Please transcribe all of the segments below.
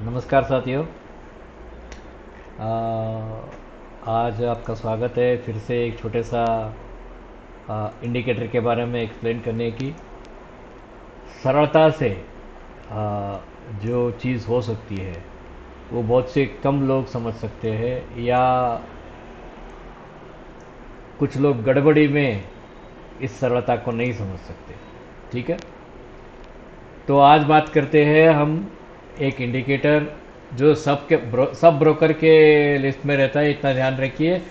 नमस्कार साथियों। आज आपका स्वागत है फिर से एक छोटे सा इंडिकेटर के बारे में एक्सप्लेन करने की। सरलता से जो चीज़ हो सकती है वो बहुत से कम लोग समझ सकते हैं, या कुछ लोग गड़बड़ी में इस सरलता को नहीं समझ सकते। ठीक है, तो आज बात करते हैं हम एक इंडिकेटर जो सब ब्रोकर के लिस्ट में रहता है। इतना ध्यान रखिए,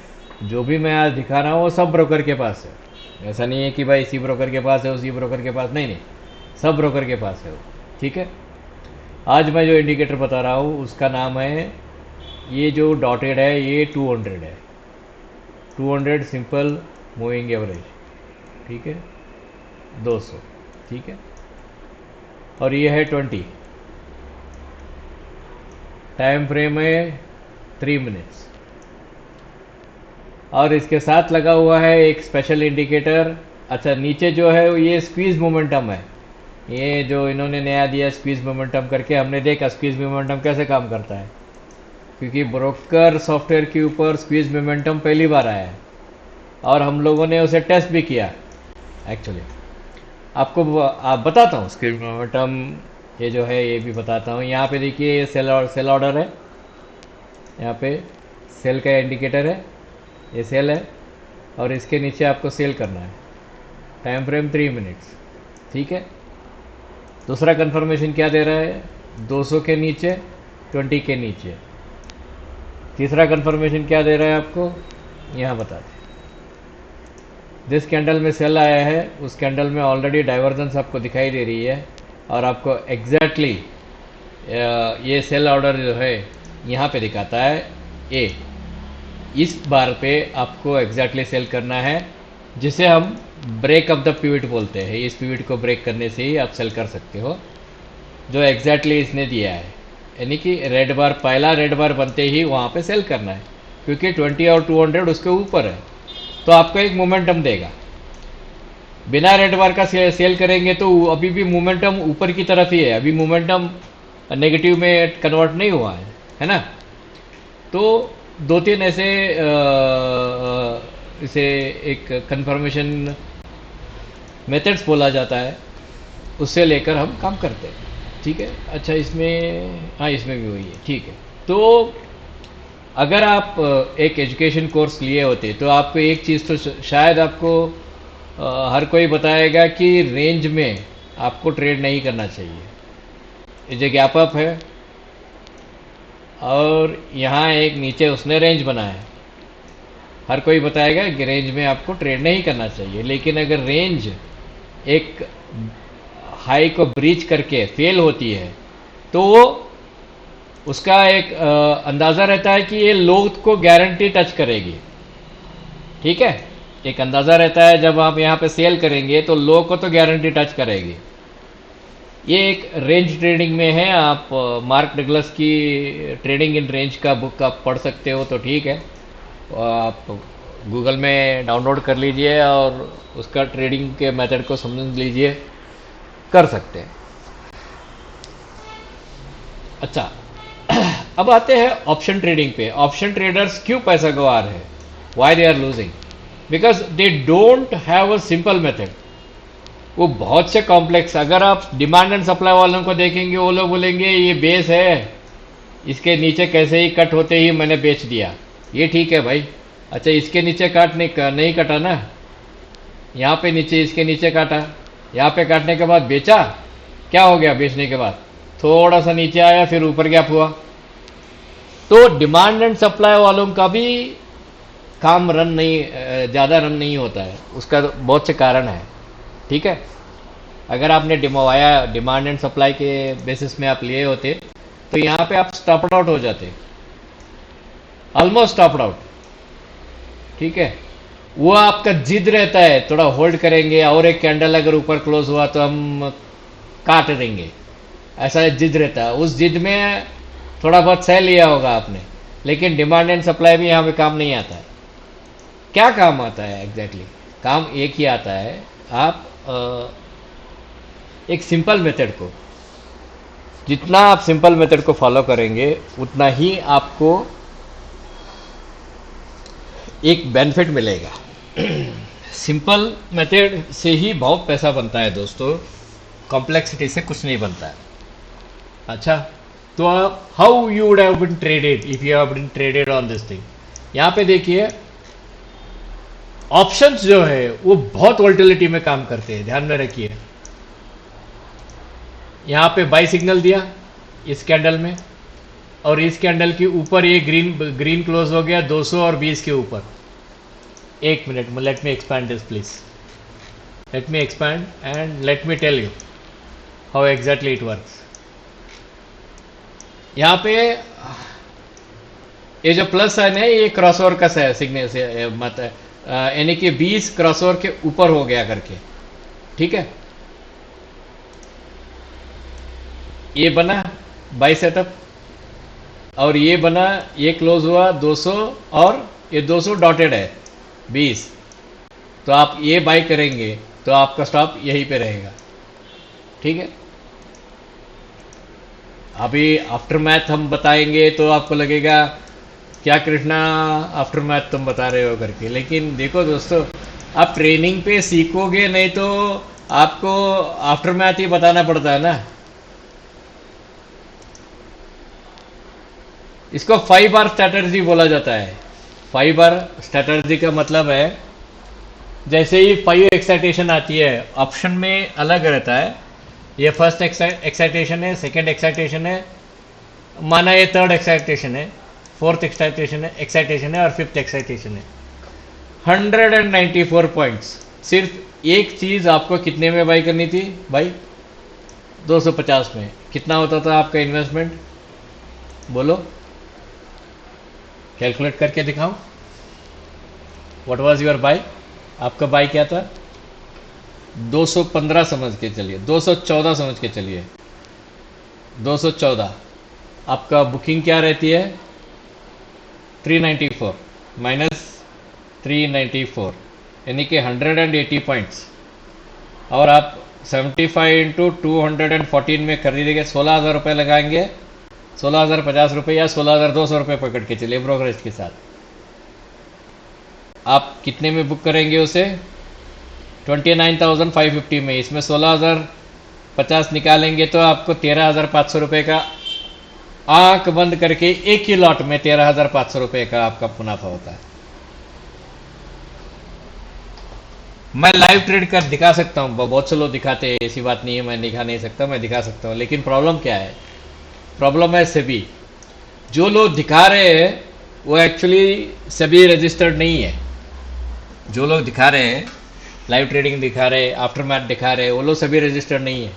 जो भी मैं आज दिखा रहा हूँ वो सब ब्रोकर के पास है। ऐसा नहीं है कि भाई इसी ब्रोकर के पास है उसी ब्रोकर के पास, नहीं नहीं, सब ब्रोकर के पास है वो। ठीक है, आज मैं जो इंडिकेटर बता रहा हूँ उसका नाम है, ये जो डॉटेड है ये 200 है। 200 सिंपल मूविंग एवरेज। ठीक है, 200। ठीक है, और ये है 20। टाइम फ्रेम है 3 मिनट्स। और इसके साथ लगा हुआ है एक स्पेशल इंडिकेटर। अच्छा, नीचे जो है ये स्क्वीज मोमेंटम है। ये जो इन्होंने नया दिया स्क्वीज मोमेंटम करके, हमने देखा स्क्वीज मोमेंटम कैसे काम करता है, क्योंकि ब्रोकर सॉफ्टवेयर के ऊपर स्क्वीज मोमेंटम पहली बार आया है और हम लोगों ने उसे टेस्ट भी किया एक्चुअली। आपको आप बताता हूँ स्क्वीज मोमेंटम ये जो है ये भी बताता हूँ। यहाँ पे देखिए ये सेल ऑर्डर है, यहाँ पे सेल का इंडिकेटर है, ये सेल है और इसके नीचे आपको सेल करना है। Time frame 3 minutes. ठीक है, दूसरा कंफर्मेशन क्या दे रहा है, 200 के नीचे, 20 के नीचे। तीसरा कंफर्मेशन क्या दे रहा है आपको, यहाँ बता दें। जिस कैंडल में सेल आया है उस कैंडल में ऑलरेडी डाइवर्जेंस आपको दिखाई दे रही है और आपको एग्जैक्टली ये सेल ऑर्डर जो है यहाँ पे दिखाता है ए। इस बार पे आपको एग्जैक्टली सेल करना है, जिसे हम ब्रेक ऑफ द पिवट बोलते हैं। इस पिवट को ब्रेक करने से ही आप सेल कर सकते हो, जो एग्जैक्टली इसने दिया है। यानी कि रेड बार, पहला रेड बार बनते ही वहाँ पे सेल करना है, क्योंकि 20 और 200 उसके ऊपर है, तो आपको एक मोमेंटम देगा। बिना रेड बार का सेल करेंगे तो अभी भी मोमेंटम ऊपर की तरफ ही है, अभी मोमेंटम नेगेटिव में कन्वर्ट नहीं हुआ है ना। तो दो तीन ऐसे इसे एक कंफर्मेशन मेथड्स बोला जाता है, उससे लेकर हम काम करते हैं। ठीक है, अच्छा इसमें, हाँ इसमें भी वही है। ठीक है, तो अगर आप एक एजुकेशन कोर्स लिए होते तो आपको एक चीज़ तो शायद आपको हर कोई बताएगा कि रेंज में आपको ट्रेड नहीं करना चाहिए। ये जो गैप अप है और यहाँ एक नीचे उसने रेंज बनाया है, हर कोई बताएगा कि रेंज में आपको ट्रेड नहीं करना चाहिए। लेकिन अगर रेंज एक हाई को ब्रीच करके फेल होती है तो वो उसका एक अंदाज़ा रहता है कि ये लो को गारंटी टच करेगी। ठीक है, एक अंदाज़ा रहता है जब आप यहाँ पे सेल करेंगे तो लो को तो गारंटी टच करेगी। ये एक रेंज ट्रेडिंग में है। आप मार्क डगलस की ट्रेडिंग इन रेंज का बुक आप पढ़ सकते हो, तो ठीक है, आप गूगल में डाउनलोड कर लीजिए और उसका ट्रेडिंग के मेथड को समझ लीजिए, कर सकते हैं। अच्छा, अब आते हैं ऑप्शन ट्रेडिंग पे। ऑप्शन ट्रेडर्स क्यों पैसा गंवा रहे हैं, why they are losing, because they don't have a simple method. वो बहुत से कॉम्प्लेक्स, अगर आप डिमांड एंड सप्लाई वालों को देखेंगे वो लोग बोलेंगे ये बेस है, इसके नीचे कैसे ही कट होते ही मैंने बेच दिया, ये ठीक है भाई। अच्छा, इसके नीचे काट नहीं कटा ना, यहाँ पे नीचे, इसके नीचे काटा, यहाँ पे काटने के बाद बेचा, क्या हो गया बेचने के बाद, थोड़ा सा नीचे आया फिर ऊपर गैप हुआ। तो डिमांड एंड सप्लाई वालों का भी काम रन नहीं, ज़्यादा रन नहीं होता है। उसका बहुत से कारण है। ठीक है, अगर आपने डिमांड एंड सप्लाई के बेसिस में आप लिए होते तो यहाँ पे आप स्टॉप आउट हो जाते, ऑलमोस्ट स्टॉप आउट। ठीक है, वो आपका जिद रहता है, थोड़ा होल्ड करेंगे और एक कैंडल अगर ऊपर क्लोज हुआ तो हम काट देंगे, ऐसा जिद रहता है। उस जिद में थोड़ा बहुत सह लिया होगा आपने, लेकिन डिमांड एंड सप्लाई भी यहाँ पे काम नहीं आता है। क्या काम आता है एग्जैक्टली, काम एक ही आता है, आप एक सिंपल मेथड को जितना आप सिंपल मेथड को फॉलो करेंगे उतना ही आपको एक बेनिफिट मिलेगा। सिंपल मेथड से ही बहुत पैसा बनता है दोस्तों, कॉम्प्लेक्सिटी से कुछ नहीं बनता है। अच्छा, तो how you would have been traded if you have been traded on this thing. यहाँ पे देखिए ऑप्शंस जो है वो बहुत वोल्टिलिटी में काम करते हैं, ध्यान में रखिए। यहाँ पे बाई सिग्नल दिया इस कैंडल में, और इस कैंडल के ऊपर ये ग्रीन क्लोज हो गया 200 और 20 के ऊपर। एक minute, let me expand this please, let me expand and let me tell you how exactly it works. यहाँ पे ये जो प्लस साइन है ये क्रॉसओवर का सिग्नल से मत है, यानी कि 20 क्रॉसओवर के ऊपर हो गया करके, ठीक है। ये बना बाई सेटअप और ये बना, ये क्लोज हुआ 200 और ये 200 डॉटेड है 20, तो आप ये बाई करेंगे तो आपका स्टॉप यहीं पे रहेगा, ठीक है। अभी आफ्टर मैथ हम बताएंगे तो आपको लगेगा क्या कृष्णा आफ्टर मैथ तुम बता रहे हो करके, लेकिन देखो दोस्तों आप ट्रेनिंग पे सीखोगे नहीं तो आपको आफ्टर मैथ ही बताना पड़ता है ना। इसको 5 बार स्ट्रैटेजी बोला जाता है। 5 बार स्ट्रैटेजी का मतलब है जैसे ही 5 एक्साइटेशन आती है, ऑप्शन में अलग रहता है। ये फर्स्ट एक्साइटेशन है, सेकंड एक्साइटेशन है, माना ये थर्ड एक्साइटेशन है, फोर्थ एक्साइटेशन है और फिफ्थ एक्साइटेशन है। 194 पॉइंट्स। सिर्फ एक चीज आपको कितने में बाई करनी थी भाई? 250 में। कितना होता था आपका इन्वेस्टमेंट? बोलो, कैलकुलेट करके दिखाओ। What was your by? आपका बाई क्या था? 215 समझ के चलिए, 214 समझ के चलिए, 214। आपका बुकिंग क्या रहती है? 394 माइनस 394 यानी कि 180 पॉइंट्स। और आप 75 इंटू 214 में खरीदेंगे, 16,000 रुपये लगाएंगे, 16,050 रुपये या 16,200 रुपये पकड़ के चलिए ब्रोकरेज के साथ। आप कितने में बुक करेंगे उसे? 29,550 में। इसमें 16,050 निकालेंगे तो आपको 13,500 रुपये का, आंख बंद करके एक ही लॉट में 13,500 रुपये का आपका मुनाफा होता है। मैं लाइव ट्रेड कर दिखा सकता हूं, बहुत से लोग दिखाते हैं, ऐसी बात नहीं है मैं दिखा नहीं सकता, मैं दिखा सकता हूं। लेकिन प्रॉब्लम क्या है? प्रॉब्लम है सेबी। जो लोग दिखा रहे हैं वो एक्चुअली सेबी रजिस्टर्ड नहीं है। जो लोग दिखा रहे हैं, लाइव ट्रेडिंग दिखा रहे हैं, आफ्टर मैथ दिखा रहे हैं, वो लोग सभी रजिस्टर्ड नहीं है।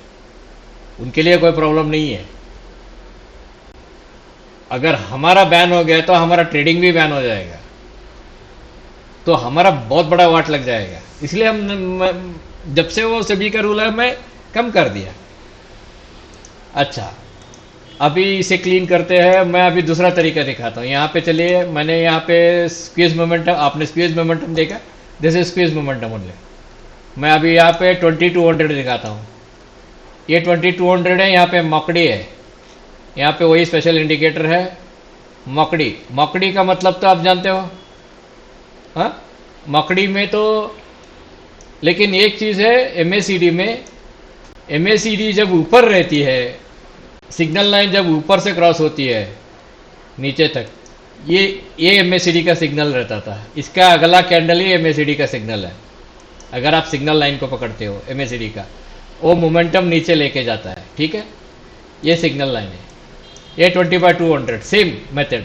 उनके लिए कोई प्रॉब्लम नहीं है। अगर हमारा बैन हो गया तो हमारा ट्रेडिंग भी बैन हो जाएगा, तो हमारा बहुत बड़ा वाट लग जाएगा। इसलिए हम जब से वो सभी का रूल है मैं कम कर दिया। अच्छा, अभी इसे क्लीन करते हैं। मैं अभी दूसरा तरीका दिखाता हूँ। यहाँ पे चलिए, मैंने यहाँ पे स्क्वीज मोमेंटम, आपने स्क्वीज मोमेंटम देखा, this is squeeze momentum only. मैं अभी यहाँ पे 2200 दिखाता हूँ। ये 2200 है, यहाँ पे मकड़ी है, यहाँ पे वही स्पेशल इंडिकेटर है मकड़ी। मकड़ी का मतलब तो आप जानते हो, हाँ, मकड़ी में तो। लेकिन एक चीज है एमएसीडी में, एमएसीडी जब ऊपर रहती है, सिग्नल लाइन जब ऊपर से क्रॉस होती है नीचे तक, ये एमएसीडी का सिग्नल रहता था। इसका अगला कैंडल ही एमएसीडी का सिग्नल है। अगर आप सिग्नल लाइन को पकड़ते हो एमएसीडी का, वो मोमेंटम नीचे लेके जाता है, ठीक है। ये सिग्नल लाइन है, ये 20/200, सेम मेथड।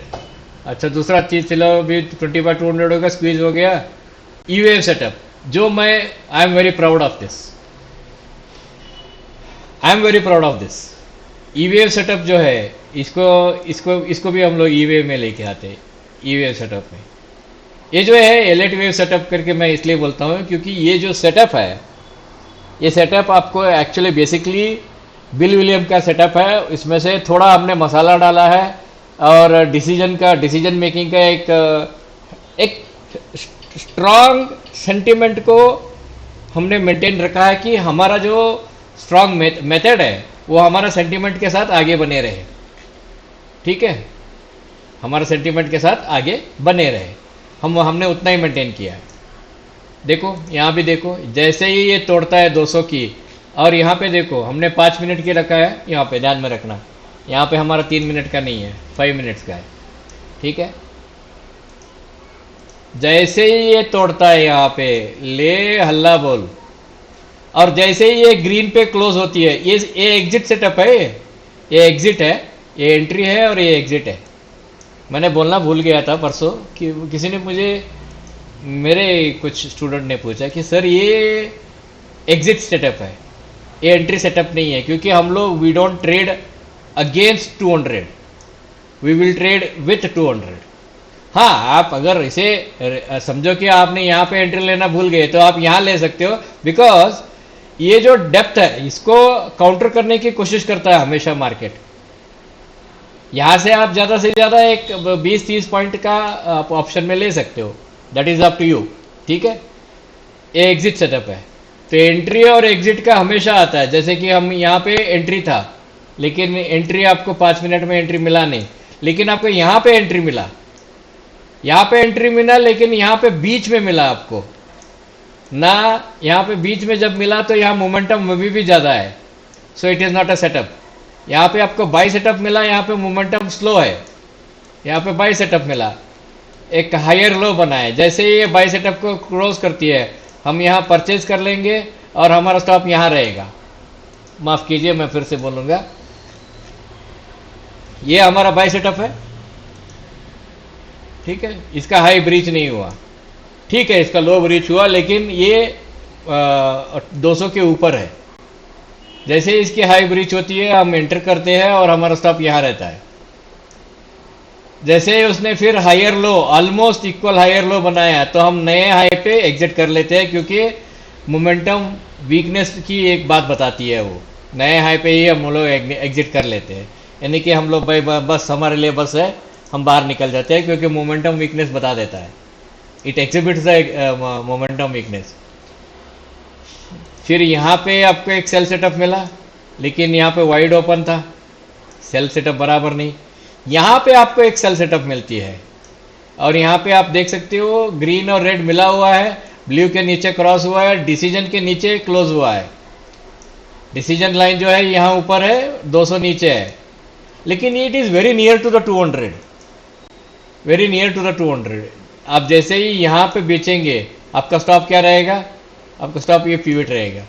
अच्छा, दूसरा चीज चलो, अभी 20/200 होगा, स्क्वीज हो गया। ई वेव सेटअप, जो मैं I am very proud of this, I am very proud of this. E wave setup जो है, इसको भी हम लोग ई वेव में लेके आते हैं। ई वेव सेटअप में ये जो है एलेट वेव सेटअप करके मैं इसलिए बोलता हूँ क्योंकि ये जो सेटअप है, ये सेटअप आपको एक्चुअली बेसिकली बिल विलियम का सेटअप है। इसमें से थोड़ा हमने मसाला डाला है और डिसीजन मेकिंग का एक स्ट्रांग सेंटिमेंट को हमने मेंटेन रखा है कि हमारा जो स्ट्रॉन्ग मेथड है, वो हमारा सेंटीमेंट के साथ आगे बने रहे। ठीक है, हमारे सेंटीमेंट के साथ आगे बने रहे, हमने उतना ही मेंटेन किया है। देखो यहाँ भी देखो, जैसे ही ये तोड़ता है 200 की, और यहाँ पे देखो हमने 5 मिनट की रखा है, यहाँ पे ध्यान में रखना, यहाँ पे हमारा 3 मिनट का नहीं है, 5 मिनट्स का है। ठीक है, जैसे ही ये तोड़ता है यहाँ पे ले हल्ला बोल, और जैसे ही ये ग्रीन पे क्लोज होती है, ये एग्जिट सेटअप है, ये एग्जिट है, ये एंट्री है और ये एग्जिट है। मैंने बोलना भूल गया था परसों कि किसी ने मुझे, मेरे कुछ स्टूडेंट ने पूछा कि सर ये एग्जिट सेटअप है, ये एंट्री सेटअप नहीं है, क्योंकि हम लोग we don't trade against 200, we will trade with 200। हाँ, आप अगर इसे समझो कि आपने यहाँ पे एंट्री लेना भूल गए तो आप यहाँ ले सकते हो, बिकॉज ये जो डेप्थ है इसको काउंटर करने की कोशिश करता है हमेशा मार्केट। यहां से आप ज्यादा से ज्यादा एक 20-30 पॉइंट का ऑप्शन में ले सकते हो, that is up to you. ठीक है, ये एग्जिट सेटअप है, तो एंट्री और एग्जिट का हमेशा आता है। जैसे कि हम यहाँ पे एंट्री था, लेकिन एंट्री आपको 5 मिनट में एंट्री मिला नहीं, लेकिन आपको यहाँ पे एंट्री मिला, यहाँ पे एंट्री मिला, लेकिन यहाँ पे बीच में मिला आपको ना। यहाँ पे बीच में जब मिला तो यहाँ मोमेंटम अभी भी ज्यादा है, so it is not a setup. यहाँ पे आपको बाई सेटअप मिला, यहाँ पे मोमेंटम स्लो है, यहाँ पे बाई सेटअप मिला, एक हायर लो बना है। जैसे ये बाई सेटअप को क्रॉस करती है, हम यहाँ परचेज कर लेंगे और हमारा स्टॉप यहाँ रहेगा। माफ कीजिए, मैं फिर से बोलूंगा, ये हमारा बाई सेटअप है। ठीक है, इसका हाई ब्रीच नहीं हुआ, ठीक है, इसका लो ब्रीच हुआ, लेकिन ये 200 के ऊपर है। जैसे इसकी हाई ब्रीच होती है, हम एंटर करते हैं और हमारा स्टॉप यहां रहता है। जैसे उसने फिर higher low, almost equal higher low बनाया, तो हम नए हाई पे एग्जिट कर लेते हैं, क्योंकि मोमेंटम वीकनेस की एक बात बताती है, वो नए हाई पे ही हम लोग एग्जिट कर लेते हैं। यानी कि हम लोग भाई बस हमारे लिए बस है, हम बाहर निकल जाते हैं, क्योंकि मोमेंटम वीकनेस बता देता है, it exhibits the momentum weakness. फिर यहाँ पे आपको एक सेल सेटअप मिला, लेकिन यहाँ पे वाइड ओपन था, सेल सेटअप बराबर नहीं। यहाँ पे आपको एक सेल सेटअप मिलती है, और यहाँ पे आप देख सकते हो ग्रीन और रेड मिला हुआ है, ब्लू के नीचे क्रॉस हुआ है, डिसीजन के नीचे क्लोज हुआ है। डिसीजन लाइन जो है यहाँ ऊपर है, 200 नीचे है, लेकिन it is very near to the 200, very near to the 200। आप जैसे ही यहाँ पे बेचेंगे, आपका स्टॉप क्या रहेगा? आपका स्टॉप ये पिवट रहेगा।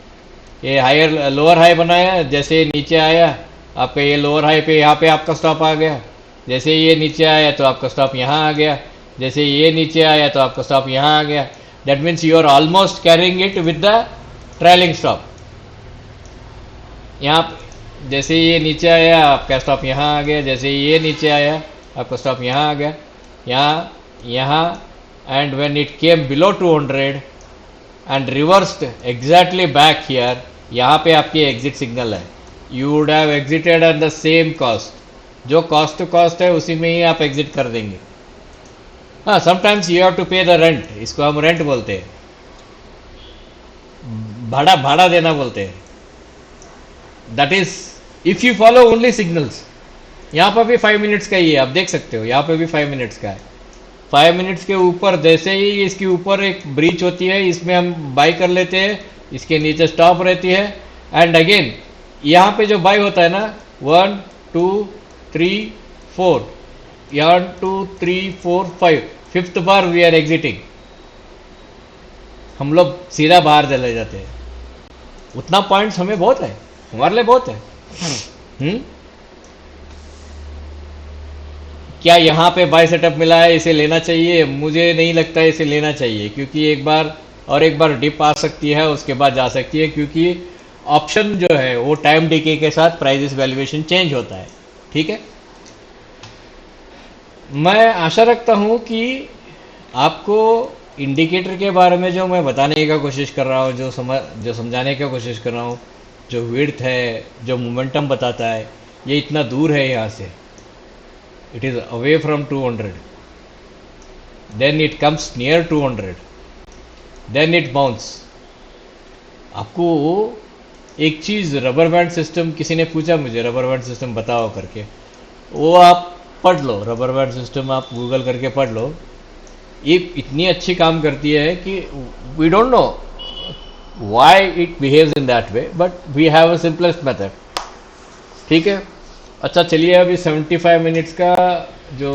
ये हायर लोअर हाई बनाया, जैसे ये नीचे आया, आपका ये लोअर हाई पे यहाँ पे आपका स्टॉप आ गया। जैसे ये नीचे आया तो आपका स्टॉप यहाँ आ गया, जैसे ये नीचे आया तो आपका स्टॉप यहाँ आ गया। That means you are almost carrying it with the trailing stop. यहाँ जैसे ये नीचे आया, आपका स्टॉप यहाँ आ गया, जैसे ये नीचे आया, आपका स्टॉप यहाँ आ गया, यहाँ, and when it came below 200 and reversed exactly back here, यहाँ पे आपकी एग्जिट सिग्नल है। You would have exerted at the same cost, जो कॉस्ट टू कॉस्ट है उसी में ही आप एग्जिट कर देंगे। हाँ, समटाइम्स यू हैव टू पे द रेंट, इसको हम रेंट बोलते हैं, भाड़ा देना बोलते हैं। That is if you follow only signals. यहाँ पर भी 5 मिनट्स का ही है, आप देख सकते हो, यहाँ पे भी 5 मिनट्स का है। 5 मिनट्स के ऊपर जैसे ही इसके ऊपर एक ब्रीच होती है, इसमें हम बाई कर लेते हैं, इसके नीचे स्टॉप रहती है, एंड अगेन यहाँ पे जो बाई होता है ना, 1 2 3 4, 1 2 3 4 5, फिफ्थ बार वी आर एग्जिटिंग, हम लोग सीधा बाहर चले जाते हैं। उतना पॉइंट्स हमें बहुत है, हमारे लिए बहुत है। क्या यहाँ पे बाय सेटअप मिला है, इसे लेना चाहिए? मुझे नहीं लगता इसे लेना चाहिए, क्योंकि एक बार डिप आ सकती है, उसके बाद जा सकती है, क्योंकि ऑप्शन जो है वो टाइम डीके के साथ प्राइजेस वैल्यूएशन चेंज होता है। ठीक है, मैं आशा रखता हूँ कि आपको इंडिकेटर के बारे में जो मैं बताने का कोशिश कर रहा हूँ, जो समझाने की कोशिश कर रहा हूँ, जो विड्थ है, जो मोमेंटम बताता है, ये इतना दूर है यहाँ से, it is away from 200, then it comes near 200, then it bounce। आपको एक चीज़ रबर बैंड सिस्टम, किसी ने पूछा मुझे रबर बैंड सिस्टम बताओ करके, वो आप पढ़ लो, रबर बैंड सिस्टम आप गूगल करके पढ़ लो। ये इतनी अच्छी काम करती है कि we don't know why it behaves in that way, but we have a simplest method. ठीक है। अच्छा चलिए, अभी 75 मिनट्स का जो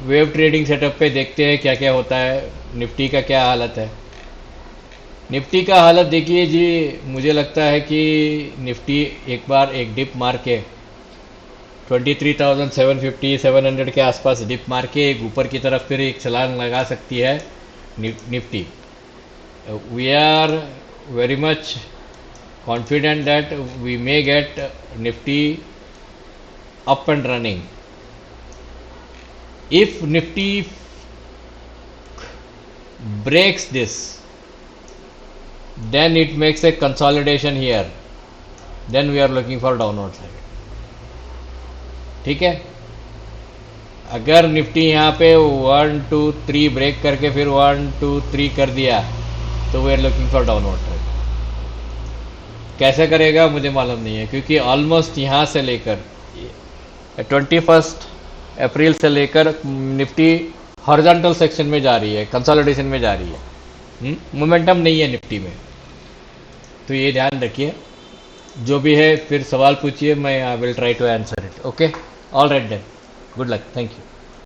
वेव ट्रेडिंग सेटअप पे देखते हैं क्या क्या होता है, निफ्टी का क्या हालत है। निफ्टी का हालत देखिए जी, मुझे लगता है कि निफ्टी एक बार एक डिप मार के 23,750 700 के आसपास डिप मार के एक ऊपर की तरफ फिर एक छलांग लगा सकती है Nifty. We are very much confident that we may get Nifty up and running. If Nifty breaks this, then it makes a consolidation here, then we are looking for downward side. ठीक है। अगर Nifty यहाँ पे 1 2 3 break करके फिर 1 2 3 कर दिया तो we are looking for downward trend. कैसे करेगा मुझे मालूम नहीं है, क्योंकि ऑलमोस्ट यहाँ से लेकर 21 अप्रैल से लेकर निफ्टी हॉरिजॉन्टल सेक्शन में जा रही है, कंसोलिडेशन में जा रही है। मोमेंटम नहीं है निफ्टी में, तो ये ध्यान रखिए। जो भी है फिर सवाल पूछिए, मैं I will try to answer it. Okay, all right then, good luck, thank you.